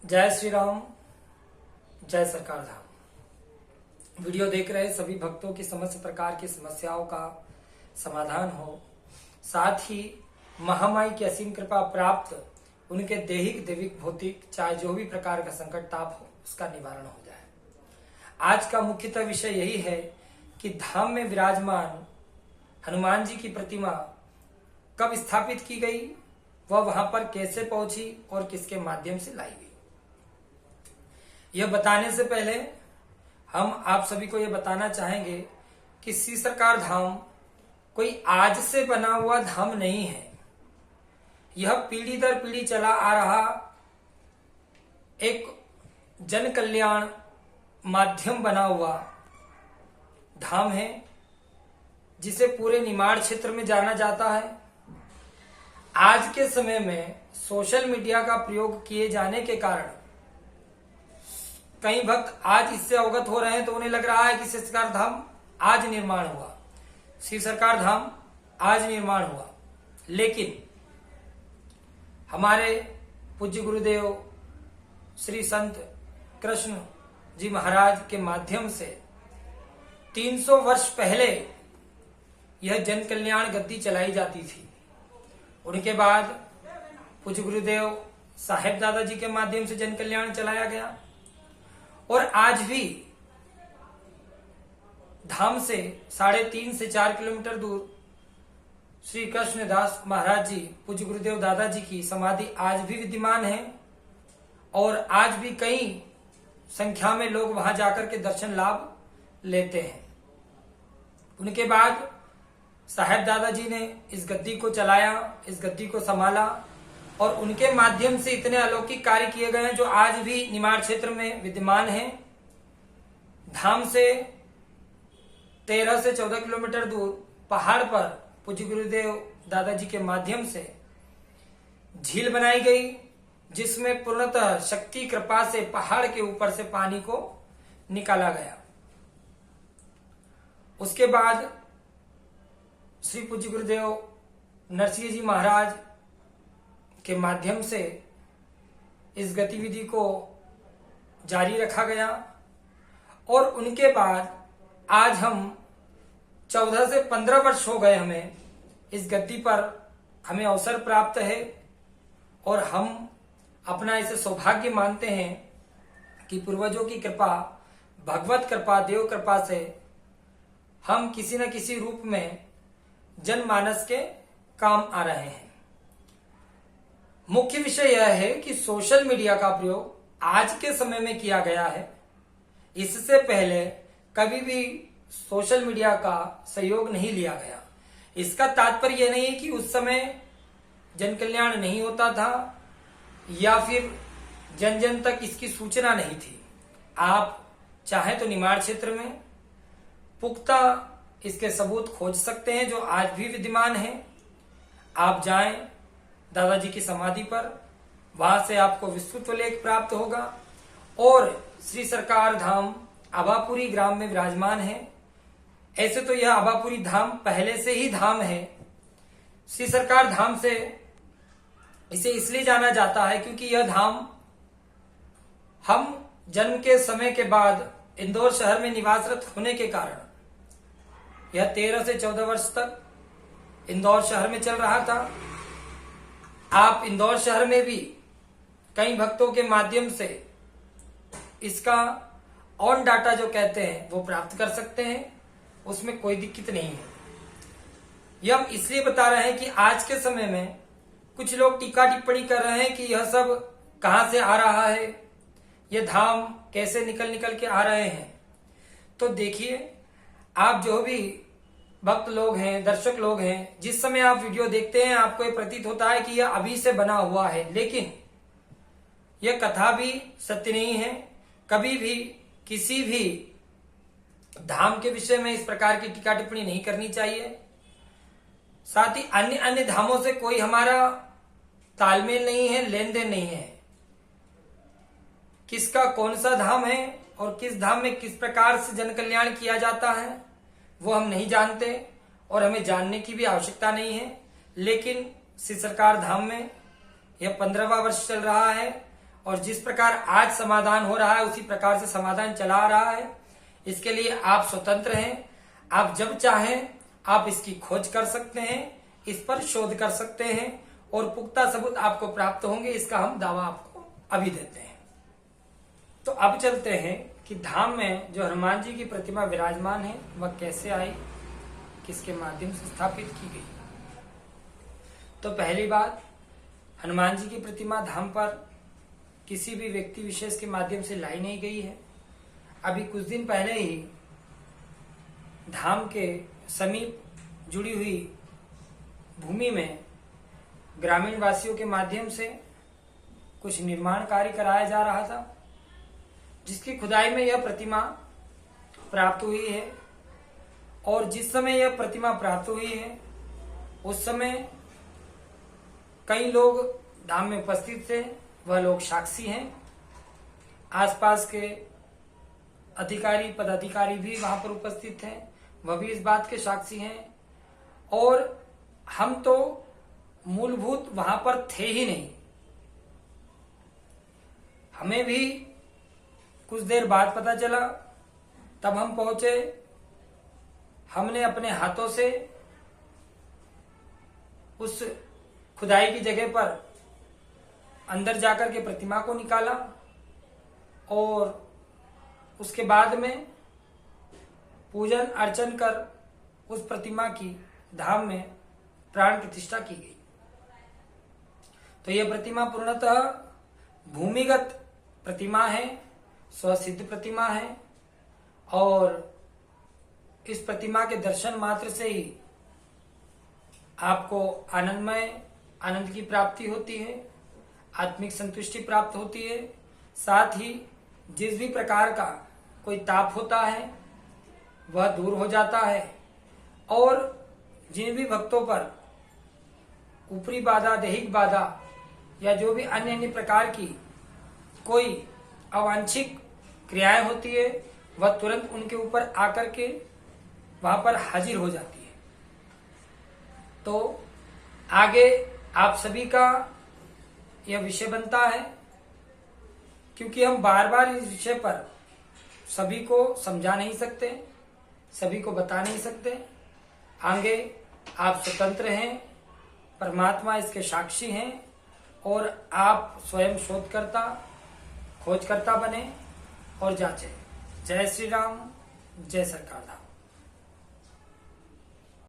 जय श्री राम, जय सरकार धाम। वीडियो देख रहे सभी भक्तों की समस्त प्रकार की समस्याओं का समाधान हो, साथ ही महामाई की असीम कृपा प्राप्त उनके दैहिक दैविक भौतिक चाहे जो भी प्रकार का संकट ताप हो उसका निवारण हो जाए। आज का मुख्यतः विषय यही है कि धाम में विराजमान हनुमान जी की प्रतिमा कब स्थापित की गई, वह वहां पर कैसे पहुंची और किसके माध्यम से लाई गई। यह बताने से पहले हम आप सभी को यह बताना चाहेंगे कि श्री सरकार धाम कोई आज से बना हुआ धाम नहीं है। यह पीढ़ी दर पीढ़ी चला आ रहा एक जन कल्याण माध्यम बना हुआ धाम है, जिसे पूरे निमाड़ क्षेत्र में जाना जाता है। आज के समय में सोशल मीडिया का प्रयोग किए जाने के कारण कई भक्त आज इससे अवगत हो रहे हैं, तो उन्हें लग रहा है कि श्री सरकार धाम आज निर्माण हुआ, श्री सरकार धाम आज निर्माण हुआ। लेकिन हमारे पूज्य गुरुदेव श्री संत कृष्ण जी महाराज के माध्यम से 300 वर्ष पहले यह जन कल्याण गद्दी चलाई जाती थी। उनके बाद पूज्य गुरुदेव साहेब दादा जी के माध्यम से जन कल्याण चलाया गया और आज भी धाम से 3.5 से 4 किलोमीटर दूर श्री कृष्णदास महाराज जी पूज्य गुरुदेव दादा जी की समाधि आज भी विद्यमान है और आज भी कई संख्या में लोग वहां जाकर के दर्शन लाभ लेते हैं। उनके बाद साहेब दादा जी ने इस गद्दी को चलाया, इस गद्दी को संभाला और उनके माध्यम से इतने अलौकिक कार्य किए गए हैं जो आज भी निमाड़ क्षेत्र में विद्यमान हैं। धाम से 13 से 14 किलोमीटर दूर पहाड़ पर पूज्य गुरुदेव दादाजी के माध्यम से झील बनाई गई, जिसमें पूर्णतः शक्ति कृपा से पहाड़ के ऊपर से पानी को निकाला गया। उसके बाद श्री पूज्य गुरुदेव नरसिंह जी महाराज के माध्यम से इस गतिविधि को जारी रखा गया और उनके बाद आज हम 14 से 15 वर्ष हो गए हमें इस गद्दी पर हमें अवसर प्राप्त है और हम अपना इसे सौभाग्य मानते हैं कि पूर्वजों की कृपा, भगवत कृपा, देव कृपा से हम किसी न किसी रूप में जनमानस के काम आ रहे हैं। मुख्य विषय यह है कि सोशल मीडिया का प्रयोग आज के समय में किया गया है। इससे पहले कभी भी सोशल मीडिया का सहयोग नहीं लिया गया। इसका तात्पर्य यह नहीं है कि उस समय जन कल्याण नहीं होता था या फिर जन जन तक इसकी सूचना नहीं थी। आप चाहे तो निमाड़ क्षेत्र में पुख्ता इसके सबूत खोज सकते हैं जो आज भी विद्यमान है। आप जाएं दादाजी की समाधि पर, वहां से आपको विस्तृत लेख प्राप्त होगा और श्री सरकार धाम आभापुरी ग्राम में विराजमान है। ऐसे तो यह आभापुरी धाम पहले से ही धाम है। श्री सरकार धाम से इसे इसलिए जाना जाता है क्योंकि यह धाम हम जन्म के समय के बाद इंदौर शहर में निवासरत होने के कारण यह 13 से 14 वर्ष तक इंदौर शहर में चल रहा था। आप इंदौर शहर में भी कई भक्तों के माध्यम से इसका ऑन डाटा जो कहते हैं वो प्राप्त कर सकते हैं, उसमें कोई दिक्कत नहीं है। यह हम इसलिए बता रहे हैं कि आज के समय में कुछ लोग टीका टिप्पणी कर रहे हैं कि यह सब कहां से आ रहा है, यह धाम कैसे निकल के आ रहे हैं। तो देखिए, आप जो भी भक्त लोग हैं, दर्शक लोग हैं, जिस समय आप वीडियो देखते हैं आपको यह प्रतीत होता है कि यह अभी से बना हुआ है, लेकिन यह कथा भी सत्य नहीं है। कभी भी किसी भी धाम के विषय में इस प्रकार की टीका टिप्पणी नहीं करनी चाहिए। साथ ही अन्य अन्य धामों से कोई हमारा तालमेल नहीं है, लेन देन नहीं है। किसका कौन सा धाम है और किस धाम में किस प्रकार से जन कल्याण किया जाता है वो हम नहीं जानते और हमें जानने की भी आवश्यकता नहीं है। लेकिन श्री सरकार धाम में यह 15वां वर्ष चल रहा है और जिस प्रकार आज समाधान हो रहा है उसी प्रकार से समाधान चला आ रहा है। इसके लिए आप स्वतंत्र हैं। आप जब चाहें आप इसकी खोज कर सकते हैं, इस पर शोध कर सकते हैं और पुख्ता सबूत आपको प्राप्त होंगे, इसका हम दावा आपको अभी देते हैं। तो अब चलते हैं कि धाम में जो हनुमान जी की प्रतिमा विराजमान है वह कैसे आई, किसके माध्यम से स्थापित की गई। तो पहली बात, हनुमान जी की प्रतिमा धाम पर किसी भी व्यक्ति विशेष के माध्यम से लाई नहीं गई है। अभी कुछ दिन पहले ही धाम के समीप जुड़ी हुई भूमि में ग्रामीण वासियों के माध्यम से कुछ निर्माण कार्य कराया जा रहा था, जिसकी खुदाई में यह प्रतिमा प्राप्त हुई है। और जिस समय यह प्रतिमा प्राप्त हुई है उस समय कई लोग धाम में उपस्थित थे, वह लोग साक्षी हैं। आसपास के अधिकारी पदाधिकारी भी वहां पर उपस्थित थे, वह भी इस बात के साक्षी हैं। और हम तो मूलभूत वहां पर थे ही नहीं। हमें भी कुछ देर बाद पता चला, तब हम पहुंचे। हमने अपने हाथों से उस खुदाई की जगह पर अंदर जाकर के प्रतिमा को निकाला और उसके बाद में पूजन अर्चन कर उस प्रतिमा की धाम में प्राण प्रतिष्ठा की गई। तो यह प्रतिमा पूर्णतः भूमिगत प्रतिमा है, स्वसिद्ध प्रतिमा है और इस प्रतिमा के दर्शन मात्र से ही आपको आनंद की प्राप्ति होती है, आत्मिक संतुष्टि प्राप्त होती है। साथ ही जिस भी प्रकार का कोई ताप होता है वह दूर हो जाता है और जिन भी भक्तों पर ऊपरी बाधा, दैहिक बाधा या जो भी अन्य प्रकार की कोई अवांछित क्रियाएं होती है वह तुरंत उनके ऊपर आकर के वहां पर हाजिर हो जाती है। तो आगे आप सभी का यह विषय बनता है, क्योंकि हम बार बार इस विषय पर सभी को समझा नहीं सकते, सभी को बता नहीं सकते। आगे आप स्वतंत्र हैं, परमात्मा इसके साक्षी हैं और आप स्वयं शोधकर्ता, खोजकर्ता बने और जांचें। जय श्री राम, जय सरकार धाम।